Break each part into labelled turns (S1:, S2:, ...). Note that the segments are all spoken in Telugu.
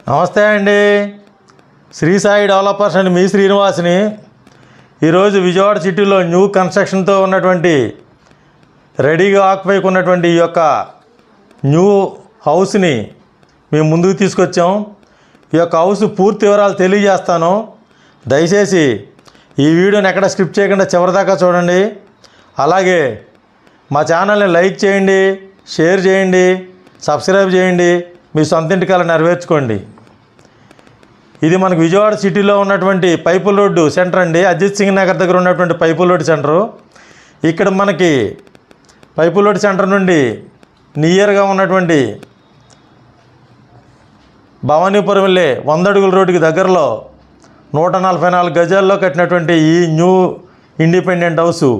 S1: నమస్తే అండి. శ్రీ సాయి డెవలపర్స్ అండి, మీ శ్రీనివాస్ని. ఈరోజు విజయవాడ సిటీలో న్యూ కన్స్ట్రక్షన్తో ఉన్నటువంటి రెడీగా ఆక్యుపైకి ఉన్నటువంటి ఈ యొక్క న్యూ హౌస్ని మేము ముందుకు తీసుకొచ్చాం. ఈ యొక్క హౌస్ పూర్తి వివరాలు తెలియజేస్తాను. దయచేసి ఈ వీడియోని ఎక్కడ స్కిప్ చేయకుండా చివరిదాకా చూడండి. అలాగే మా ఛానల్ని లైక్ చేయండి, షేర్ చేయండి, సబ్స్క్రైబ్ చేయండి. మీ సొంత ఇంటికాల నెరవేర్చుకోండి. ఇది మనకు విజయవాడ సిటీలో ఉన్నటువంటి పైపుల్ రోడ్డు సెంటర్ అండి. అజిత్ సింగ్ నగర్ దగ్గర ఉన్నటువంటి పైపుల్ రోడ్డు సెంటరు. ఇక్కడ మనకి పైపుల్ రోడ్డు సెంటర్ నుండి నియర్గా ఉన్నటువంటి భవానీపురం వెళ్ళే 100 అడుగుల రోడ్డుకి దగ్గరలో 144 గజాల్లో కట్టినటువంటి ఈ న్యూ ఇండిపెండెంట్ హౌసు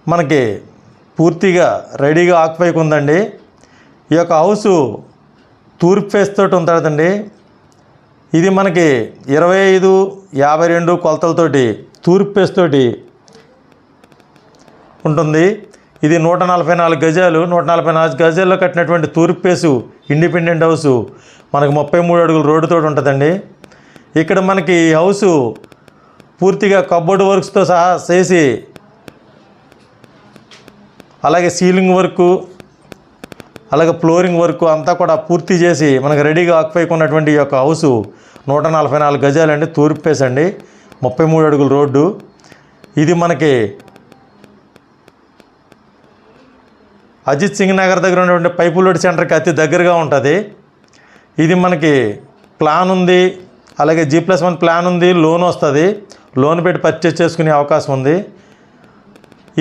S1: మనకి పూర్తిగా రెడీగా ఆక్యుపైకి ఉందండి. ఈ యొక్క హౌసు తూర్పు ఫేస్ తోటి ఉంటుందండి. ఇది మనకి 25-52 కొలతలతోటి తూర్పు ఫేస్ తోటి ఉంటుంది. ఇది 144 గజాలు. 144 గజాల్లో కట్టినటువంటి తూర్పు ఫేసు ఇండిపెండెంట్ హౌసు మనకు 33 అడుగుల రోడ్డుతో ఉంటుందండి. ఇక్కడ మనకి హౌసు పూర్తిగా కబోర్డ్ వర్క్స్తో సహా చేసి, అలాగే సీలింగ్ వర్కు, అలాగే ఫ్లోరింగ్ వర్క్ అంతా కూడా పూర్తి చేసి మనకు రెడీగా ఆక్యుపైకి ఉన్నటువంటి ఈ యొక్క హౌసు 144 గజాలండి. తూర్పు ఫేస్ అండి, 33 అడుగుల రోడ్డు. ఇది మనకి అజిత్ సింగ్ నగర్ దగ్గర ఉన్నటువంటి పైపుల్ రోడ్ సెంటర్కి అతి దగ్గరగా ఉంటుంది. ఇది మనకి ప్లాన్ ఉంది, అలాగే G+1 ప్లాన్ ఉంది, లోన్ వస్తుంది. లోన్ పెట్టి పర్చేస్ చేసుకునే అవకాశం ఉంది.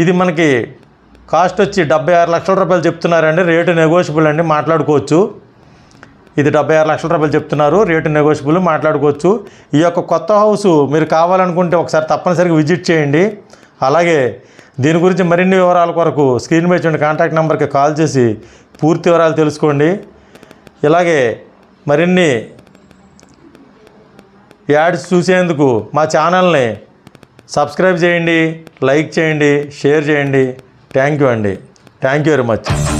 S1: ఇది మనకి కాస్ట్ వచ్చి 76 లక్షల రూపాయలు చెప్తున్నారండి. రేటు నెగోషియబుల్ అండి, మాట్లాడుకోవచ్చు. ఇది 76 లక్షల రూపాయలు చెప్తున్నారు, రేటు నెగోషియబుల్, మాట్లాడుకోవచ్చు. ఈ యొక్క కొత్త హౌసు మీరు కావాలనుకుంటే ఒకసారి తప్పనిసరిగా విజిట్ చేయండి. అలాగే దీని గురించి మరిన్ని వివరాల కొరకు స్క్రీన్ మీద చూడండి కాంటాక్ట్ నెంబర్కి కాల్ చేసి పూర్తి వివరాలు తెలుసుకోండి. ఇలాగే మరిన్ని యాడ్స్ చూసేందుకు మా ఛానల్ని సబ్స్క్రైబ్ చేయండి, లైక్ చేయండి, షేర్ చేయండి. థ్యాంక్ యూ అండి. Thank you very much.